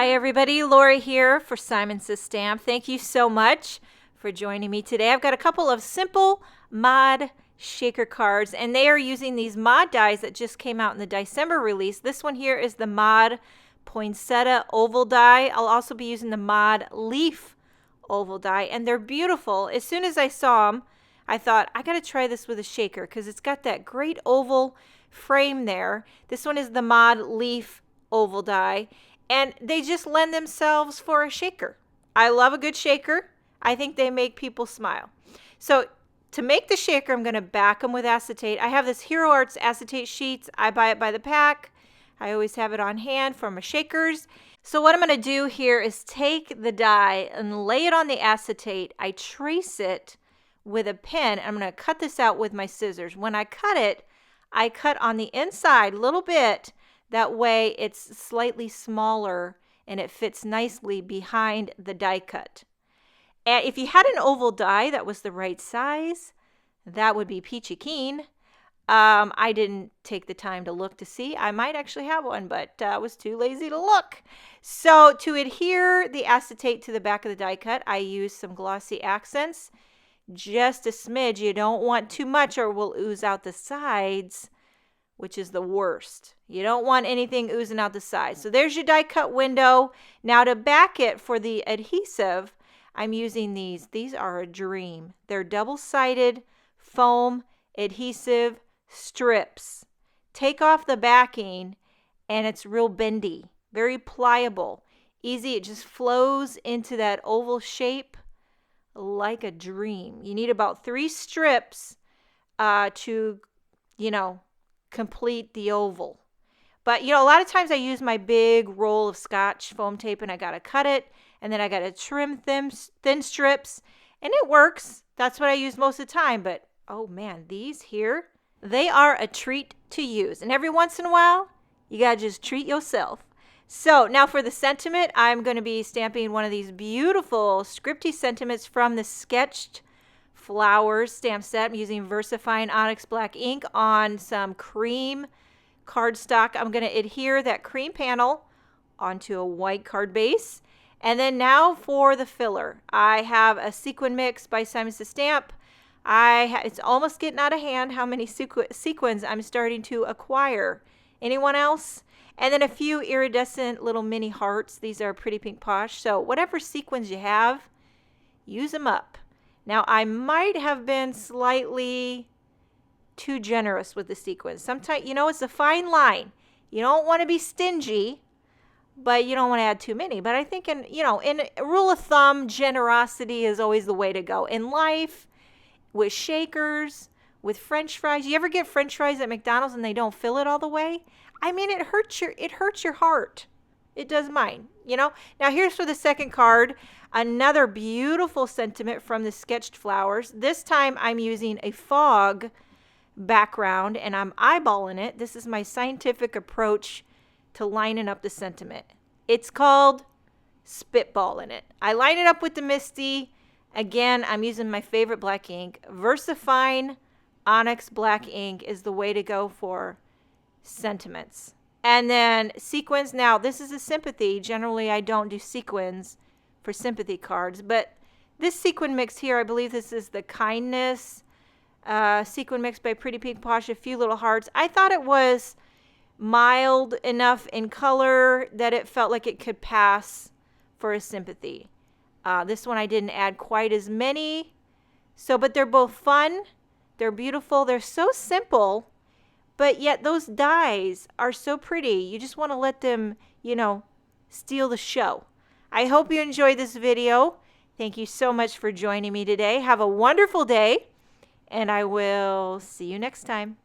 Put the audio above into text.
Hi everybody, Laura here for Simon Says Stamp. Thank you so much for joining me today. I've got a couple of simple mod shaker cards, and they are using these mod dies that just came out in the December release. This one here is the mod poinsettia oval die. I'll also be using the mod leaf oval die, and they're beautiful. As soon as I saw them, I thought, I gotta try this with a shaker because it's got that great oval frame there. This one is the mod leaf oval die, and they just lend themselves for a shaker. I love a good shaker. I think they make people smile. So to make the shaker, I'm going to back them with acetate. I have this Hero Arts acetate sheets. I buy it by the pack. I always have it on hand for my shakers. So what I'm going to do here is take the die and lay it on the acetate. I trace it with a pen. I'm going to cut this out with my scissors. When I cut on the inside a little bit. That way it's slightly smaller and it fits nicely behind the die cut. And if you had an oval die that was the right size, that would be peachy keen. I didn't take the time to look to see. I might actually have one, but I was too lazy to look. So to adhere the acetate to the back of the die cut, I use some glossy accents. Just a smidge. You don't want too much or it will ooze out the sides, which is the worst. You don't want anything oozing out the sides. So there's your die cut window. Now to back it for the adhesive, I'm using these. These are a dream. They're double-sided foam adhesive strips. Take off the backing and it's real bendy, very pliable, easy. It just flows into that oval shape like a dream. You need about 3 strips to, complete the oval. But, a lot of times I use my big roll of Scotch foam tape and I got to cut it and then I got to trim thin strips and it works. That's what I use most of the time. But, oh man, these here, they are a treat to use. And every once in a while, you got to just treat yourself. So now for the sentiment, I'm going to be stamping one of these beautiful scripty sentiments from the Sketched Flowers stamp set. I'm using VersaFine ONYX black ink on some cream cardstock. I'm going to adhere that cream panel onto a white card base. And then now for the filler. I have a sequin mix by Simon Says Stamp. It's almost getting out of hand how many sequins I'm starting to acquire. Anyone else? And then a few iridescent little mini hearts. These are Pretty Pink Posh. So whatever sequins you have, use them up. Now, I might have been slightly too generous with the sequins. Sometimes, it's a fine line. You don't want to be stingy, but you don't want to add too many. But I think in a rule of thumb, generosity is always the way to go. In life, with shakers, with French fries. You ever get French fries at McDonald's and they don't fill it all the way? I mean, it hurts your heart. It does mine, Now here's for the second card. Another beautiful sentiment from the Sketched Flowers. This time I'm using a fog background and I'm eyeballing it. This is my scientific approach to lining up the sentiment. It's called spitballing it. I line it up with the Misty. Again, I'm using my favorite black ink. VersaFine ONYX black ink is the way to go for sentiments. And then sequins. Now, this is a sympathy. Generally, I don't do sequins for sympathy cards, but this sequin mix here, I believe this is the Kindness sequin mix by Pretty Pink Posh, a few little hearts. I thought it was mild enough in color that it felt like it could pass for a sympathy. This one I didn't add quite as many. But they're both fun. They're beautiful. They're so simple. But yet those dies are so pretty. You just want to let them, steal the show. I hope you enjoyed this video. Thank you so much for joining me today. Have a wonderful day, and I will see you next time.